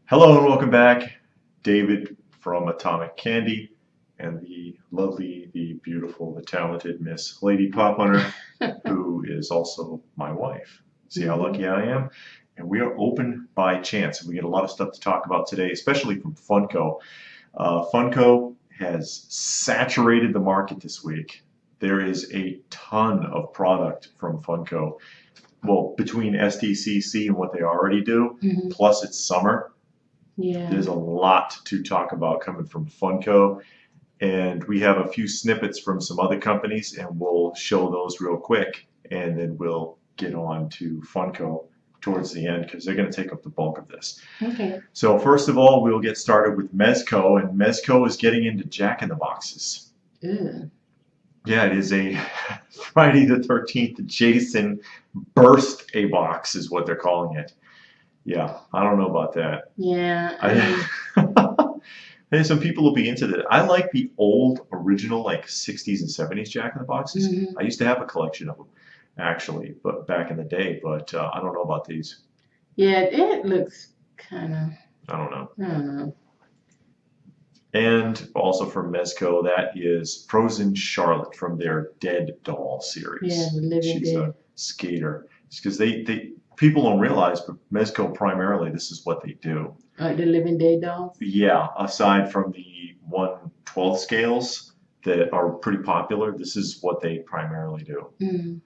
Hello and welcome back. David from Atomic Candy and the lovely, the beautiful, the talented Miss Lady Pop Hunter, who is also my wife. See how lucky I am? And we are open by chance. We get a lot of stuff to talk about today, especially from FUNKO. FUNKO has saturated the market this week. There is a ton of product from FUNKO. Well, between SDCC and what they already do, plus it's summer. Yeah. There's a lot to talk about coming from FUNKO, and we have a few snippets from some other companies, and we'll show those real quick, and then we'll get on to FUNKO towards the end because they're going to take up the bulk of this. Okay. So first of all, we'll get started with MEZCO, and MEZCO is getting into Jack-in-the-Boxes. Ew. Yeah, it is a Friday the 13th Jason burst a box is what they're calling it. Yeah, I don't know about that. Yeah. Hey, some people will be into that. I like the old, original, like 60s and 70s Jack-in-the-Boxes. I used to have a collection of them, actually, but back in the day. But I don't know about these. Yeah, it looks kind of. I don't know. I don't know. And also from MEZCO, that is Frozen Charlotte from their Dead Doll series. Yeah, the Living She's Dead. a skater. It's because people don't realize, but MEZCO primarily, this is what they do. The Living Dead dolls? Yeah, aside from the 1/12 scales that are pretty popular, this is what they primarily do.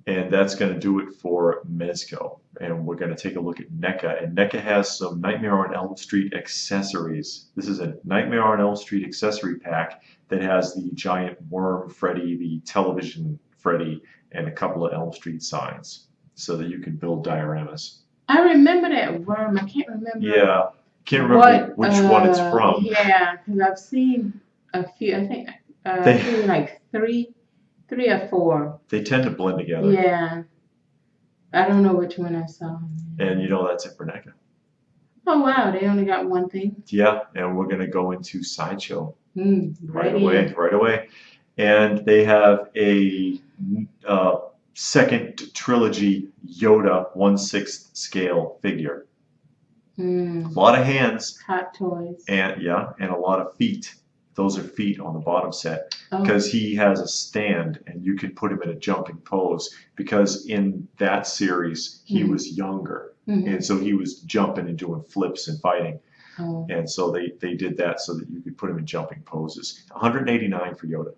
And that's going to do it for MEZCO. And we're going to take a look at NECA. And NECA has some Nightmare on Elm Street accessories. This is a Nightmare on Elm Street accessory pack that has the giant worm Freddy, the television Freddy, and a couple of Elm Street signs so that you can build dioramas. I remember that worm. I can't remember. Yeah. Can't remember which one it's from. Yeah, because I've seen a few. I think I've seen like three or four. They tend to blend together. Yeah. I don't know which one I saw. And you know that's it for NECA. Oh, wow. They only got one thing? Yeah, and we're going to go into SIDESHOW Right away. And they have a second trilogy Yoda 1/6 scale figure. A lot of hands. Hot toys. And and a lot of feet. Those are feet on the bottom set because he has a stand and you can put him in a jumping pose because in that series he was younger and so he was jumping and doing flips and fighting. And so they did that so that you could put him in jumping poses. $189 for Yoda.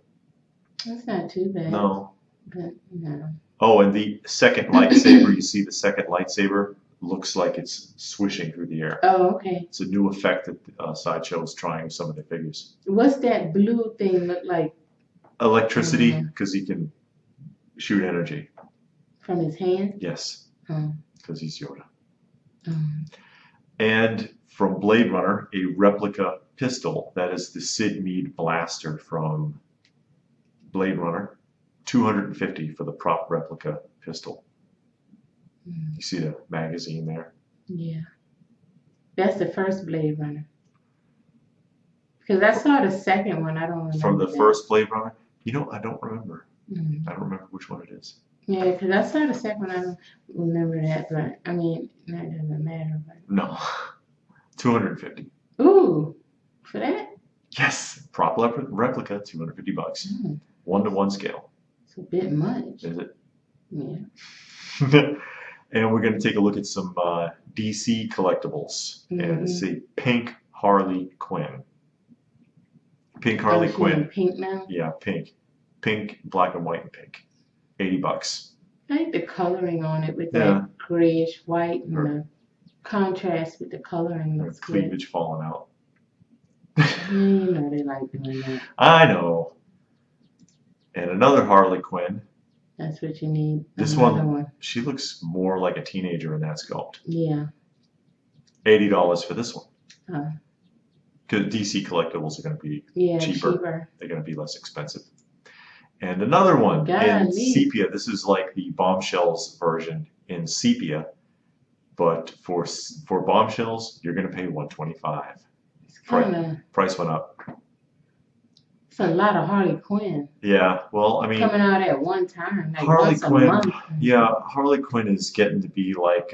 That's not too bad. No. But no. Oh, and the second lightsaber, you see the second lightsaber looks like it's swishing through the air. Oh, okay. It's a new effect that Sideshow is trying with some of their figures. What's that blue thing look like? Electricity, because he can shoot energy. From his hand? Yes, because he's Yoda. And from Blade Runner, a replica pistol. That is the Sid Mead blaster from Blade Runner. $250 for the prop replica pistol. You see the magazine there? Yeah. That's the first Blade Runner. Because I saw the second one. I don't remember. From the first Blade Runner? You know, I don't remember. I don't remember which one it is. Yeah, because I saw the second one. I don't remember that, but I mean, that doesn't matter. But... No. $250. Ooh, for that? Yes. Prop replica, $250. 1/1 scale. It's a bit much. Is it? Yeah. And we're going to take a look at some DC collectibles. And it's a pink Harley Quinn. Pink Harley Quinn. Pink now? Yeah, pink. Pink, black and white, and pink. $80. I like the coloring on it with that grayish white and the contrast with the coloring. With cleavage falling out. You know they like doing that. I know. And another Harley Quinn. That's what you need. This one, she looks more like a teenager in that sculpt. Yeah. $80 for this one. Because DC collectibles are going to be cheaper. They're going to be less expensive. And another one in sepia. This is like the Bombshells version in sepia. But for Bombshells, you're going to pay $125. Price went up. It's a lot of Harley Quinn. Yeah, well, I mean, coming out at one time, like Harley once Quinn. a month. Yeah, Harley Quinn is getting to be like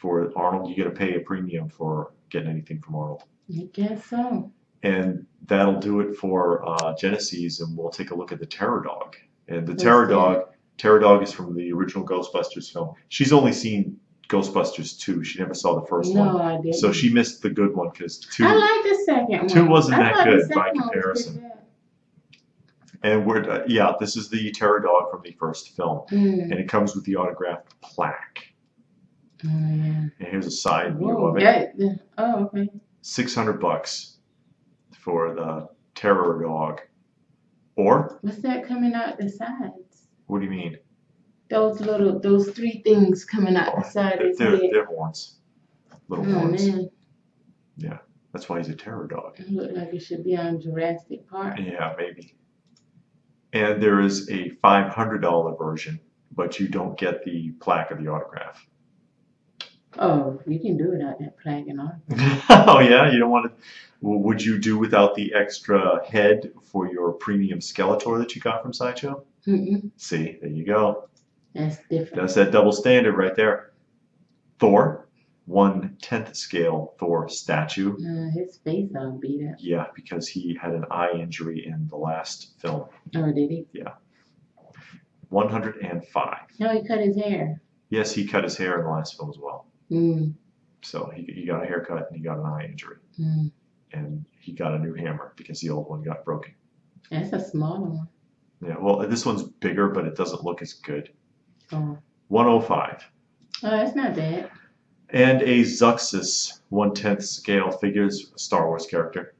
for Arnold. You got to pay a premium for getting anything from Arnold. I guess so. And that'll do it for Genesis, and we'll take a look at the Terror Dog. And the Terror Dog is from the original Ghostbusters film. She's only seen Ghostbusters 2. She never saw the first one. No, I didn't. So she missed the good one because 2. I like the second one. 2 wasn't I that thought the good second by one was comparison. pretty good. And we're this is the Terror Dog from the first film, and it comes with the autographed plaque. Oh yeah. And here's a side view Whoa, of it. Oh, okay. $600 for the Terror Dog. Or What's that coming out the sides? what do you mean? Those 3 things coming out the side of his head. They're horns. Little Oh horns. man, Yeah, that's why he's a Terror Dog. it looked like it should be on Jurassic Park. Yeah, maybe. And there is a $500 version, but you don't get the plaque or the autograph. Oh, you can do without that plaque and all. Oh yeah, you don't want to. Would you do without the extra head for your premium Skeletor that you got from Sideshow? See, there you go. That's different. That's that double standard right there. Thor, 1/10 scale Thor statue. His face all beat up. Yeah, because he had an eye injury in the last film. Oh, did he? Yeah. 105. No, he cut his hair. Yes, he cut his hair in the last film as well. Mm. So he got a haircut and he got an eye injury. Mm. And he got a new hammer because the old one got broken. That's a smaller one. Yeah, well, this one's bigger, but it doesn't look as good. Oh. 105. Oh, that's not bad. And a Zuxus 1/10 scale figures, a Star Wars character.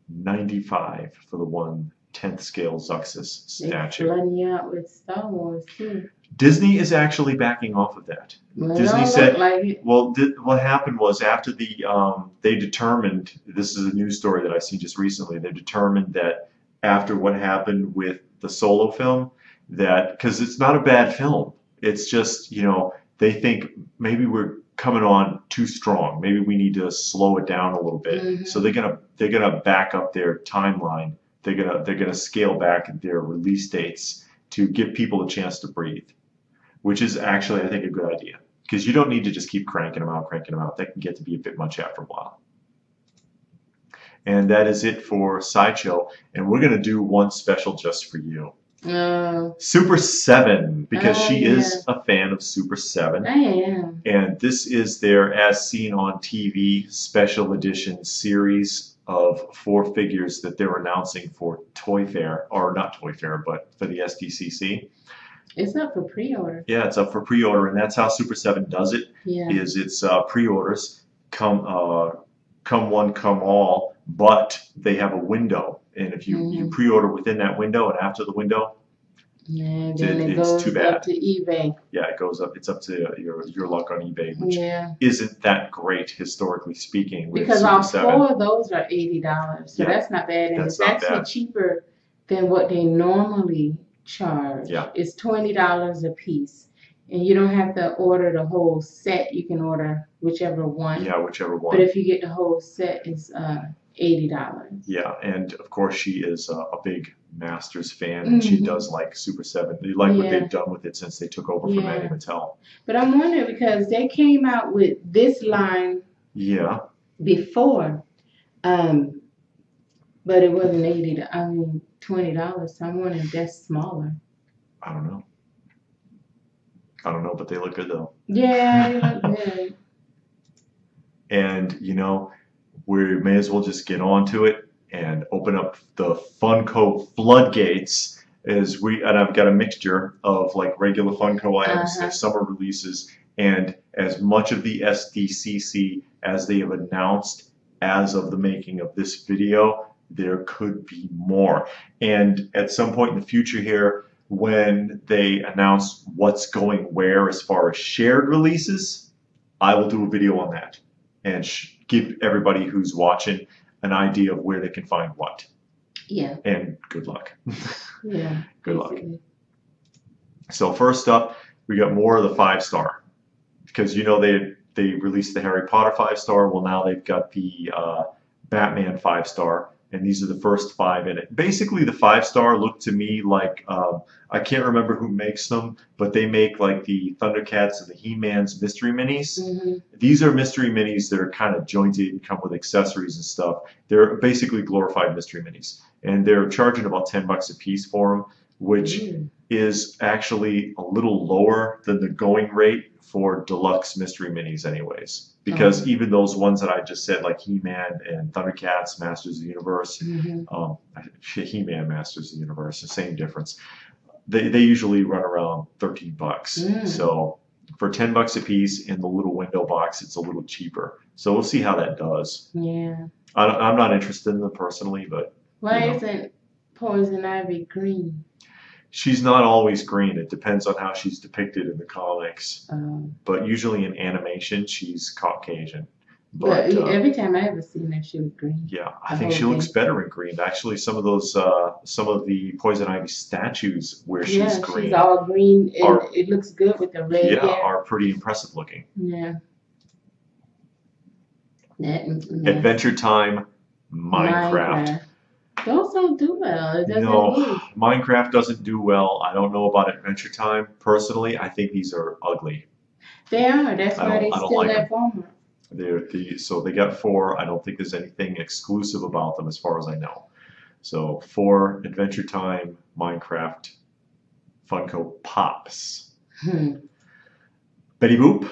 95 for the 1/10 scale Zuxus statue. They're flooding you out with Star Wars too. Disney is actually backing off of that. Well, Disney it said, look like it. well, what happened was after they determined, this is a news story that I seen just recently, they determined that after what happened with the Solo film, that, because it's not a bad film, it's just, they think maybe we're coming on too strong. Maybe we need to slow it down a little bit. Mm-hmm. So they're gonna back up their timeline. They're gonna scale back their release dates to give people a chance to breathe, which is actually, I think, a good idea, because you don't need to just keep cranking them out. That can get to be a bit much after a while. And that is it for Sideshow. And we're going to do one special just for you. Super 7, because she is a fan of Super 7. I am. And this is their As Seen on TV special edition series of 4 figures that they're announcing for Toy Fair, or not Toy Fair, but for the SDCC. It's up for pre-order. Yeah, it's up for pre-order, and that's how Super 7 does it. Yeah. Is it's pre-orders, come one, come all, but they have a window, and if you pre-order within that window and after the window, then it it's goes too bad. up to eBay. Yeah, it goes up. It's up to your luck on eBay, which isn't that great historically speaking. With Because Super all 7. 4 of those are $80, so that's not bad, and it's actually cheaper than what they normally charge. Yeah. It's $20 a piece, and you don't have to order the whole set. You can order whichever one. Yeah, whichever one. But if you get the whole set, it's $80. Yeah, and of course she is a big Masters fan, and she does like Super 7. They like what they've done with it since they took over from Manny Mattel. But I'm wondering, because they came out with this line before, but it wasn't $20. So I'm wondering if that's smaller. I don't know, but they look good though. Yeah, they look good. And we may as well just get on to it and open up the Funko floodgates. And I've got a mixture of like regular Funko items, their summer releases, and as much of the SDCC as they have announced as of the making of this video. There could be more. And at some point in the future here, when they announce what's going where as far as shared releases, I will do a video on that and give everybody who's watching an idea of where they can find what. Yeah. And good luck. Yeah. Good luck. So first up, we got more of the 5-star, because they released the Harry Potter 5-star. Well, now they've got the Batman 5-star. and these are the first 5 in it. Basically, the 5-star look to me like, I can't remember who makes them, but they make like the Thundercats and the He-Man's mystery minis. These are mystery minis that are kind of jointed and come with accessories and stuff. They're basically glorified mystery minis, and they're charging about $10 a piece for them, which is actually a little lower than the going rate for deluxe mystery minis anyways. Because even those ones that I just said, like He-Man and Thundercats, Masters of the Universe, He-Man, Masters of the Universe, the same difference. They usually run around $13. So for $10 a piece in the little window box, it's a little cheaper. So we'll see how that does. Yeah. I'm not interested in them personally, but why isn't Poison Ivy green? She's not always green. It depends on how she's depicted in the comics. But usually in animation, she's Caucasian. But every time I ever seen her, she was green. Yeah, I think she looks better in green. Actually, some of the Poison Ivy statues where she's green. She's all green, and it looks good with the red hair. Are pretty impressive looking. Yeah. Adventure Time, Minecraft. Those don't do well. It doesn't No, Minecraft doesn't do well. I don't know about Adventure Time. Personally, I think these are ugly. They are. That's why they still at Walmart. So they got 4. I don't think there's anything exclusive about them as far as I know. So 4 Adventure Time, Minecraft, Funko Pops. Betty Boop.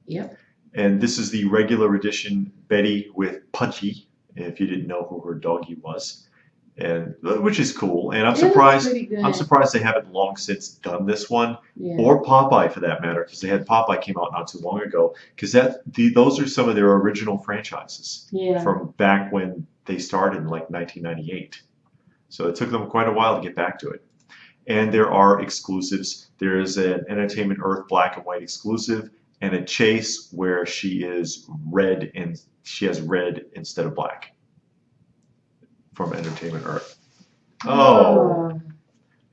Yep. And this is the regular edition Betty with Pudgy, if you didn't know who her doggy was. And which is cool, and I'm surprised they haven't long since done this one, or Popeye for that matter, because they had Popeye came out not too long ago. Because those are some of their original franchises from back when they started in like 1998. So it took them quite a while to get back to it. And there are exclusives. There is an Entertainment Earth black and white exclusive, and a Chase where she is red and she has red instead of black. From Entertainment Earth. Oh.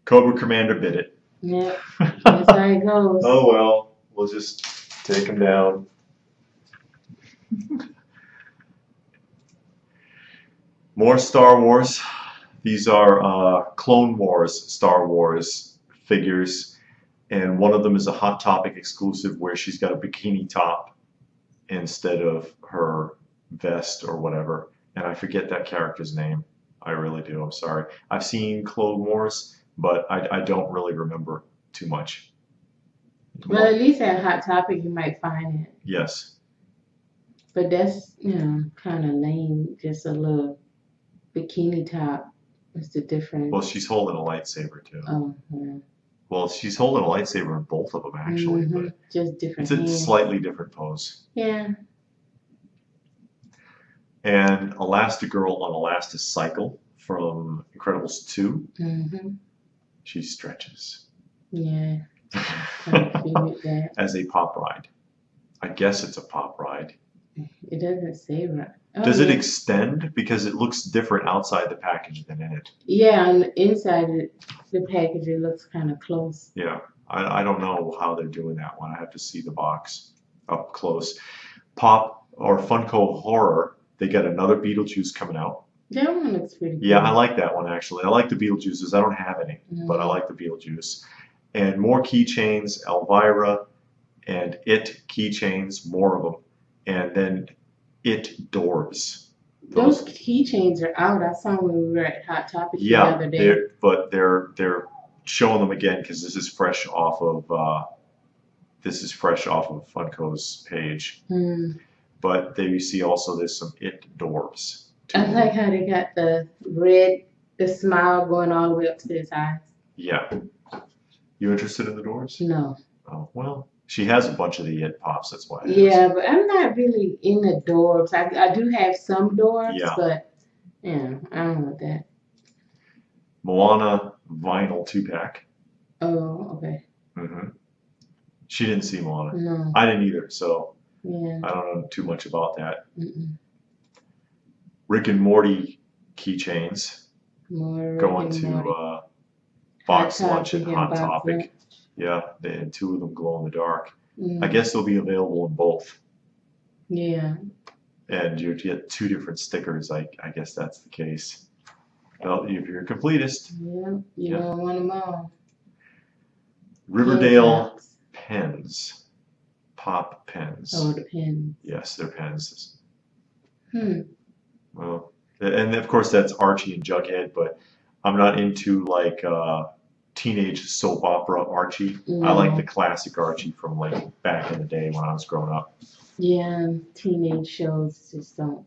Cobra Commander bit it. Yeah, that's how it goes. Oh well, we'll just take him down. More Star Wars. These are Clone Wars Star Wars figures, and one of them is a Hot Topic exclusive where she's got a bikini top instead of her vest or whatever. And I forget that character's name. I really do. I'm sorry. I've seen Clone Wars, but I don't really remember too much. Well, at least at Hot Topic you might find it. Yes. But that's, kind of lame. Just a little bikini top. What's the difference? Well, she's holding a lightsaber too. Oh, yeah. Well, she's holding a lightsaber in both of them actually, but just different. It's a slightly different pose. Yeah. And Elastigirl on Elasticycle from Incredibles 2. She stretches. Yeah. That. As a pop ride. I guess it's a pop ride. It doesn't say right. Oh, Does it extend? Because it looks different outside the package than in it. Yeah, on the inside the package it looks kind of close. Yeah. I don't know how they're doing that one. I have to see the box up close. Pop or Funko Horror. They got another Beetlejuice coming out. That one looks pretty good. Yeah, I like that one actually. I like the Beetlejuices. I don't have any, but I like the Beetlejuice. And more keychains, Elvira and It keychains, more of them. And then It Doors. Those keychains are out. I saw them when we were at Hot Topic the other day. But they're showing them again because this is fresh off of Funko's page. But there you see also there's some It Doors. I like how they got the smile going all the way up to his eyes. Yeah. You interested in the doors? No. Oh, well, she has a bunch of the It Pops, that's why. Yeah, but I'm not really in the doors. I do have some doors, but I don't know that. Moana vinyl 2-pack. Oh, okay. She didn't see Moana. No. I didn't either, so yeah. I don't know too much about that. Rick and Morty keychains. Going to Box Lunch and Hot Topic. Yeah, and 2 of them glow in the dark. I guess they'll be available in both. Yeah. And you get 2 different stickers. I guess that's the case. Well, if you're a completist. Yeah, you don't want them all. Riverdale pens. Pop pens. Oh, the pens. Yes, they're pens. Well, and of course that's Archie and Jughead, but I'm not into like teenage soap opera Archie. No. I like the classic Archie from like back in the day when I was growing up. Yeah, teenage shows just don't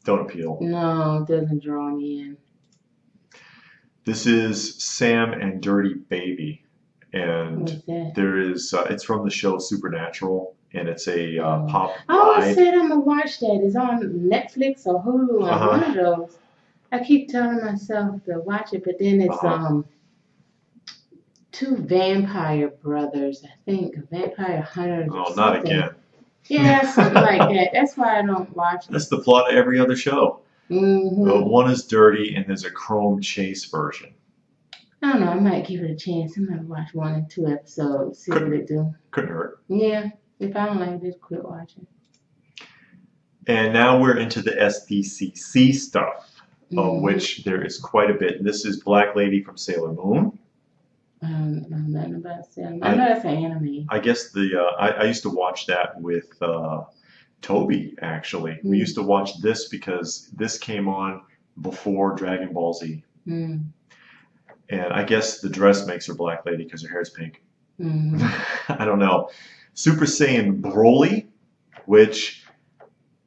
appeal. No, it doesn't draw me in. This is Sam and Dirty Baby, and there is it's from the show Supernatural, and it's a pop ride. I always said I'm gonna watch that. It's on Netflix or Hulu or one of those. I keep telling myself to watch it, but then it's two vampire brothers, I think, vampire hunters. Oh, not again. Yeah, something like that. That's why I don't watch it. That's the plot of every other show. Mm-hmm. One is dirty, and there's a Chrome Chase version. I don't know. I might give it a chance. I might watch 1 or 2 episodes, see what it do. Couldn't hurt. Yeah. If I don't like it, just quit watching. And now we're into the SDCC stuff, of which there is quite a bit. This is Black Lady from Sailor Moon. I don't know nothing about Sailor Moon. I know that's an anime. I guess I used to watch that with Toby, actually. We used to watch this because this came on before Dragon Ball Z. And I guess the dress makes her Black Lady because her hair is pink. I don't know. Super Saiyan Broly, which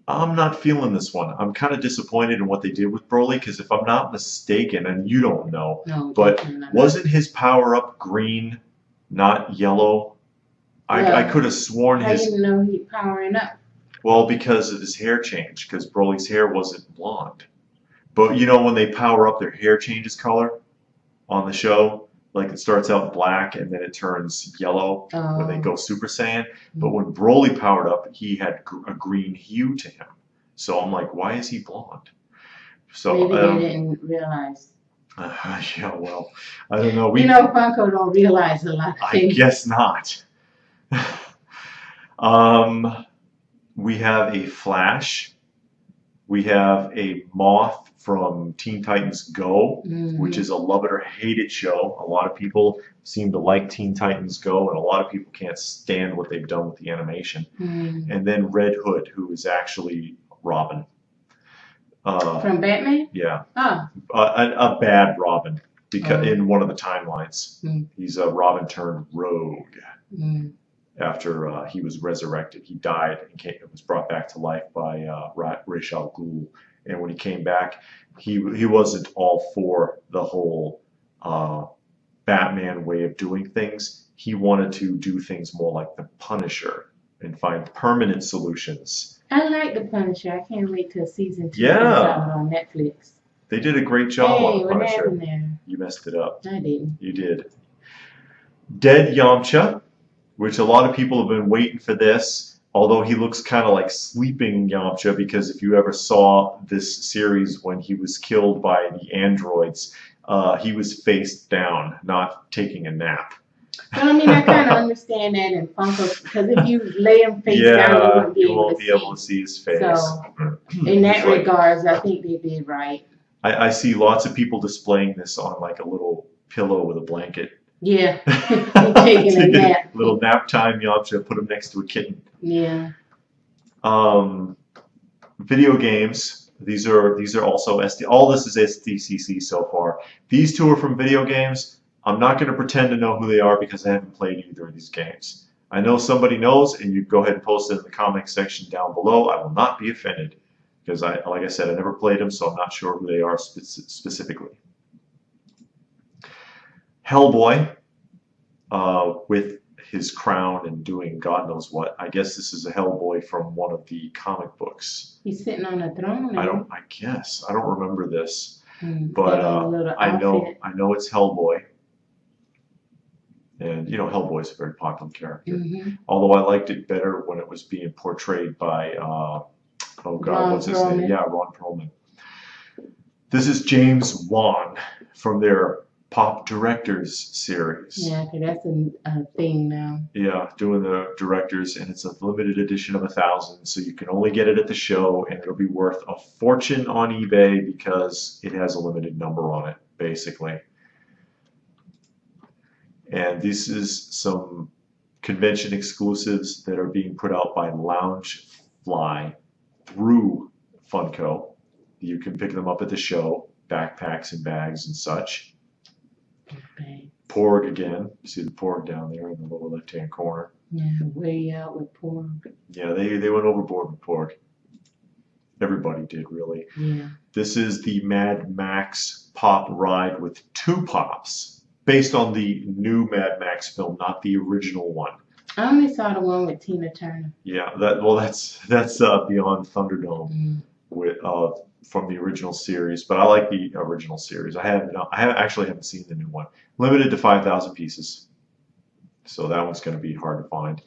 I'm not feeling this one. I'm kind of disappointed in what they did with Broly because if I'm not mistaken, and you don't know, but wasn't his power-up green, not yellow? I could have sworn I didn't know he powering up. Well, because of his hair change, because Broly's hair wasn't blonde. But you know when they power up, their hair changes color on the show? Like it starts out black and then it turns yellow when they go Super Saiyan. But when Broly powered up, he had a green hue to him. So I'm like, why is he blonde? So maybe they didn't realize. Yeah, well, I don't know. You know, Funko don't realize a lot of things. I guess not. We have a Flash. We have a Moth from Teen Titans Go, which is a love it or hate it show. A lot of people seem to like Teen Titans Go, and a lot of people can't stand what they've done with the animation. And then Red Hood, who is actually Robin. From Batman? Yeah. A bad Robin, because in one of the timelines. He's a Robin turned rogue. After he was resurrected, he died and was brought back to life by Ra's al Ghul. And when he came back, he wasn't all for the whole Batman way of doing things. He wanted to do things more like the Punisher and find permanent solutions. I like the Punisher. I can't wait till season 2 comes out on Netflix. They did a great job on the what Punisher. happened there? You messed it up. I didn't. You did. Dead Yamcha, which a lot of people have been waiting for this, although he looks kind of like sleeping Yamcha, because if you ever saw this series when he was killed by the androids, he was face down, not taking a nap. Well, I mean, I kind of understand that in Funko, because if you lay him face down, you won't be able to see his face. So, in that regards, I think they did right. I see lots of people displaying this on like a little pillow with a blanket. Yeah, taking a nap. Little nap time, Yamcha, put him next to a kitten. Yeah. Video games. These are also SD. All this is SDCC so far. These two are from video games. I'm not going to pretend to know who they are because I haven't played either of these games. I know somebody knows, and you go ahead and post it in the comment section down below. I will not be offended because, like I said, I never played them, so I'm not sure who they are specifically. Hellboy, with his crown and doing God knows what. I guess this is a Hellboy from one of the comic books. He's sitting on a throne. I guess I don't remember this, but I know it's Hellboy. And you know, Hellboy is a very popular character. Although I liked it better when it was being portrayed by oh God, what's his name? Yeah, Ron Perlman. This is James Wan from their Pop Directors series. Yeah, 'cause that's a thing now. Yeah, doing the Directors, and it's a limited edition of 1,000, so you can only get it at the show, and it'll be worth a fortune on eBay because it has a limited number on it, basically. And this is some convention exclusives that are being put out by Loungefly through Funko. You can pick them up at the show, backpacks and bags and such. Okay. Porg again. You see the Porg down there in the lower left-hand corner. Yeah, way out with Porg. Yeah, they went overboard with Porg. Everybody did, really. Yeah. This is the Mad Max pop ride with 2 pops, based on the new Mad Max film, not the original one. I only saw the one with Tina Turner. Yeah, that's Beyond Thunderdome with from the original series, but I like the original series. I actually haven't seen the new one. Limited to 5,000 pieces, so that one's going to be hard to find.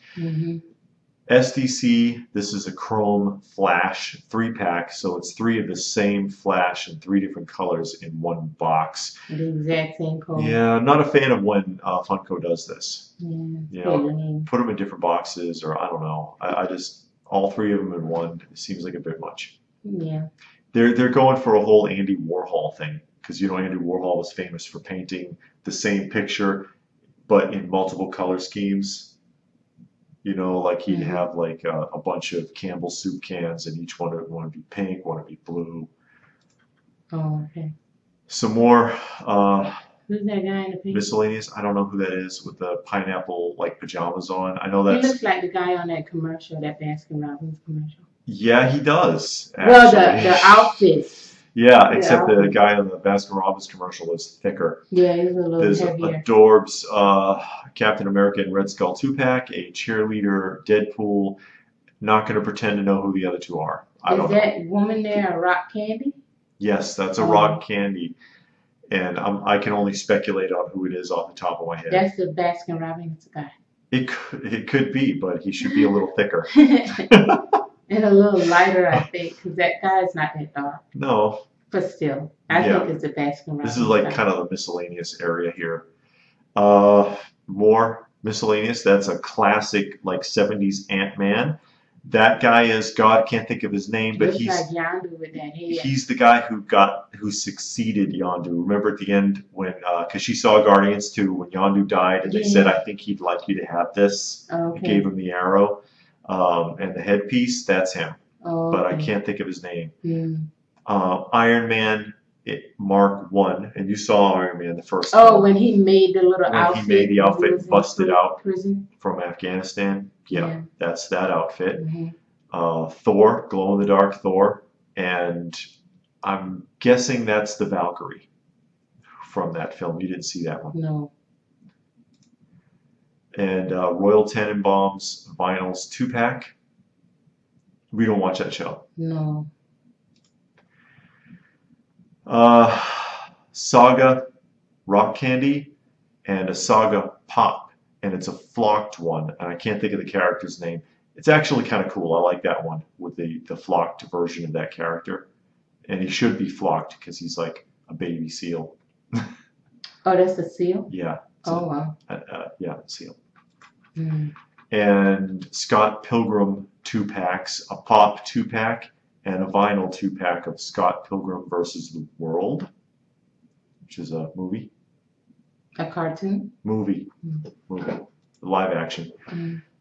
SDC, this is a Chrome Flash 3-pack, so it's 3 of the same Flash in 3 different colors in one box. The exact same color. Yeah, I'm not a fan of when Funko does this. Yeah. You know, put them in different boxes, or I don't know. I just, all 3 of them in one, it seems like a bit much. Yeah. They're going for a whole Andy Warhol thing, because you know Andy Warhol was famous for painting the same picture, but in multiple color schemes. You know, like he'd have like a bunch of Campbell's soup cans, and each one would be pink, one would be blue. Oh, okay. Some more Who's that guy in the pink? miscellaneous. I don't know who that is with the pineapple like pajamas on. I know that's. He looks like the guy on that commercial, that Baskin Robbins commercial. Yeah, he does. Actually. Well, the outfits. Yeah, except the guy on the Baskin Robbins commercial is thicker. Yeah, he's a little There's heavier. a Dorbs Captain America and Red Skull 2-pack, a cheerleader, Deadpool. Not going to pretend to know who the other 2 are. I don't know. Is that woman there a rock candy? Yes, that's a rock candy. And I can only speculate on who it is off the top of my head. That's the Baskin Robbins guy. It could be, but he should be a little thicker. And a little lighter, I think, because that guy's not that dark. No. But still, I think it's a Baskin Robbins. This is like kind of the miscellaneous area here. More miscellaneous. That's a classic like 70s Ant-Man. That guy is God. Can't think of his name, but he's like Yondu with that head. He's the guy who succeeded Yondu. Remember at the end when because she saw Guardians 2 when Yondu died, and they said, "I think he'd like you to have this." Okay. He gave him the arrow and the headpiece. That's him. Oh, but I can't think of his name. Iron Man Mark 1, and you saw Iron Man the first time. Oh, when he made the little outfit. When he made the outfit and busted out prison. From Afghanistan. Yeah, that's that outfit. Thor, glow-in-the-dark Thor, and I'm guessing that's the Valkyrie from that film. You didn't see that one. No. And Royal Tenenbaum's Vinyls 2-pack. We don't watch that show. No. Saga Rock Candy and a Saga Pop, and it's a flocked one, and I can't think of the character's name. It's actually kind of cool. I like that one with the flocked version of that character, and he should be flocked because he's like a baby seal. Oh, that's a seal? Yeah. Oh, wow. Yeah, seal. And Scott Pilgrim 2-packs, a Pop 2-pack, and a Vinyl 2-pack of Scott Pilgrim versus the World, which is a movie. A cartoon? Movie. Live action.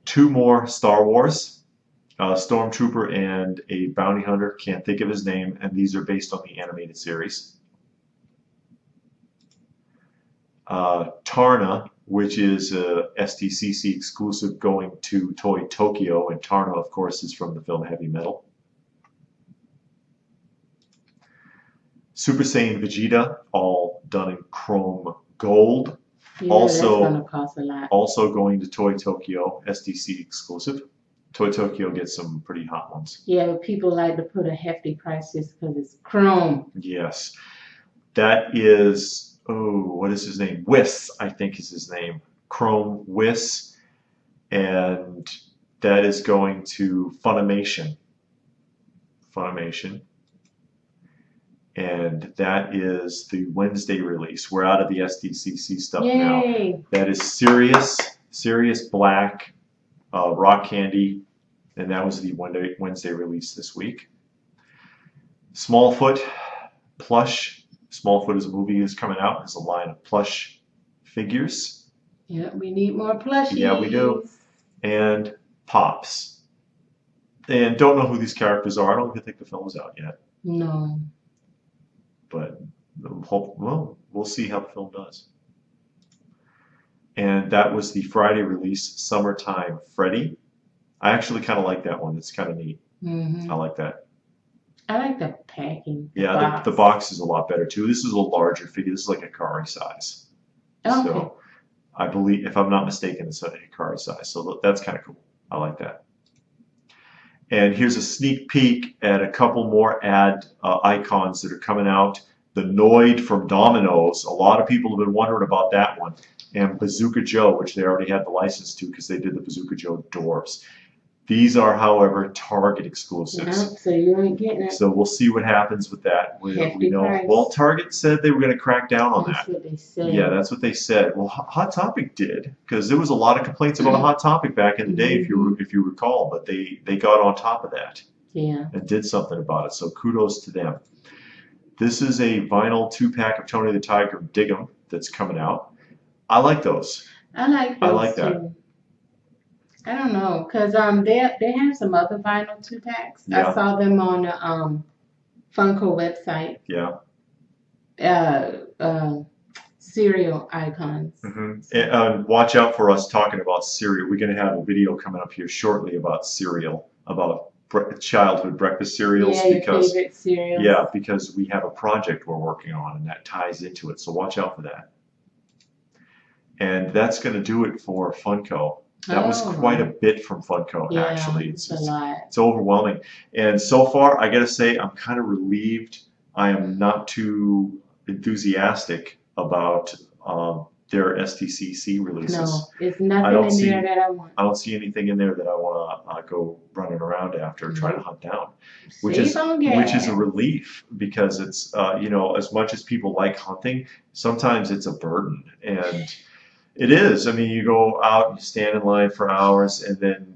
2 more Star Wars, a Stormtrooper and a Bounty Hunter, can't think of his name, and these are based on the animated series. Tarna, which is a SDCC exclusive going to Toy Tokyo, and Tarna, of course, is from the film Heavy Metal. Super Saiyan Vegeta, all done in chrome gold. Yeah, that's gonna cost a lot. Also going to Toy Tokyo, SDC exclusive. Toy Tokyo gets some pretty hot ones. Yeah, but people like to put a hefty price just because it's chrome. Yes. That is, what is his name? Whis, I think is his name. Chrome Whis. And that is going to Funimation. and that is the Wednesday release. We're out of the SDCC stuff Yay. now. That is Serious Black Rock Candy, and that was the Wednesday release this week. Smallfoot plush. Smallfoot is a movie that's coming out. It's a line of plush figures. Yeah, we need more plushies. Yeah, we do. And Pops. And don't know who these characters are. I don't even think the film's out yet. No. But we'll see how the film does. And that was the Friday release, Summertime Freddy. I actually kind of like that one. It's kind of neat. Mm-hmm. I like that. I like the packing. Yeah, the box is a lot better too. This is a larger figure. This is like a Hikari size. Okay. So I believe, if I'm not mistaken, it's a Hikari size. So that's kind of cool. I like that. And here's a sneak peek at a couple more ad icons that are coming out. The Noid from Domino's. A lot of people have been wondering about that one. And Bazooka Joe, which they already had the license to because they did the Bazooka Joe dwarves. These are, however, Target exclusives. Nope, so you ain't getting it. So we'll see what happens with that. We know. Price. Well, Target said they were going to crack down on That's that. what they said. Yeah, that's what they said. Well, Hot Topic did, because there was a lot of complaints about Hot Topic back in the day, if you recall. But they got on top of that. Yeah. And did something about it. So kudos to them. This is a vinyl 2-pack of Tony the Tiger Dig 'em that's coming out. I like those. I like those I like that. too. I don't know, cause they have some other vinyl 2-packs. Yeah. I saw them on the FUNKO website. Yeah. Cereal icons. And watch out for us talking about cereal. We're going to have a video coming up here shortly about cereal, about childhood breakfast cereals. Yeah, your favorite cereals. Yeah, because we have a project we're working on, and that ties into it. So watch out for that. And that's going to do it for Funko. That was quite a bit from Funko, actually. It's a lot. It's overwhelming. And so far, I got to say, I'm kind of relieved. I am not too enthusiastic about their SDCC releases. No, there's nothing in there that I want. I don't see anything in there that I want to go running around after and try to hunt down, which is a relief, because it's as much as people like hunting, sometimes it's a burden. And it is. I mean, you go out and you stand in line for hours, and then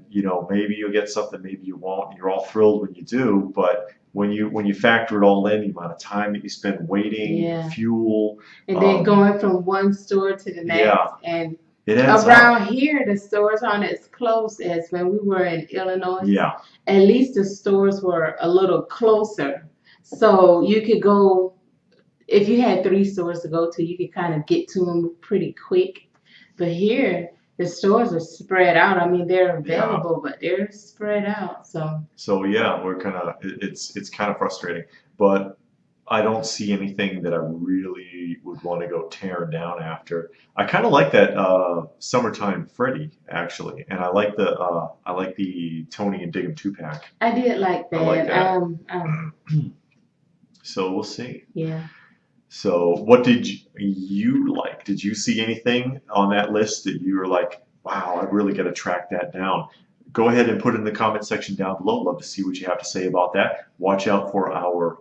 maybe you'll get something, maybe you won't. And you're all thrilled when you do, but when you factor it all in, the amount of time that you spend waiting, fuel, and then going from one store to the next, and it adds around up. here the stores aren't as close as when we were in Illinois. Yeah. At least the stores were a little closer, so you could go. If you had 3 stores to go to, you could kind of get to them pretty quick. But here, the stores are spread out. I mean, they're available, but they're spread out. So yeah, we're kind of it's kind of frustrating. But I don't see anything that I really would want to go tearing down after. I kind of like that Summertime Freddy, actually, and I like the Tony and Dig 'em 2-pack. I did like that. I like that. So we'll see. Yeah. So what did you like? Did you see anything on that list that you were like, wow, I really got to track that down? Go ahead and put it in the comment section down below. Love to see what you have to say about that. Watch out for our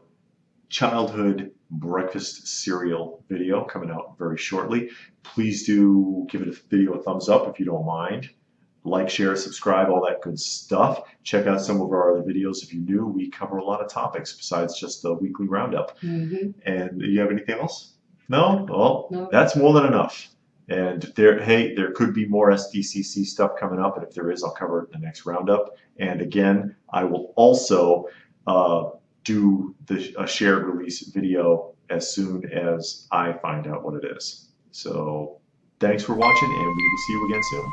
childhood breakfast cereal video coming out very shortly. Please do give it a video a thumbs up if you don't mind. Like, share, subscribe, all that good stuff. Check out some of our other videos if you're new. We cover a lot of topics besides just the weekly roundup. And do you have anything else? No? Well, no. That's more than enough. And there could be more SDCC stuff coming up, and if there is, I'll cover it in the next roundup. And again, I will also do a shared release video as soon as I find out what it is. So thanks for watching, and we will see you again soon.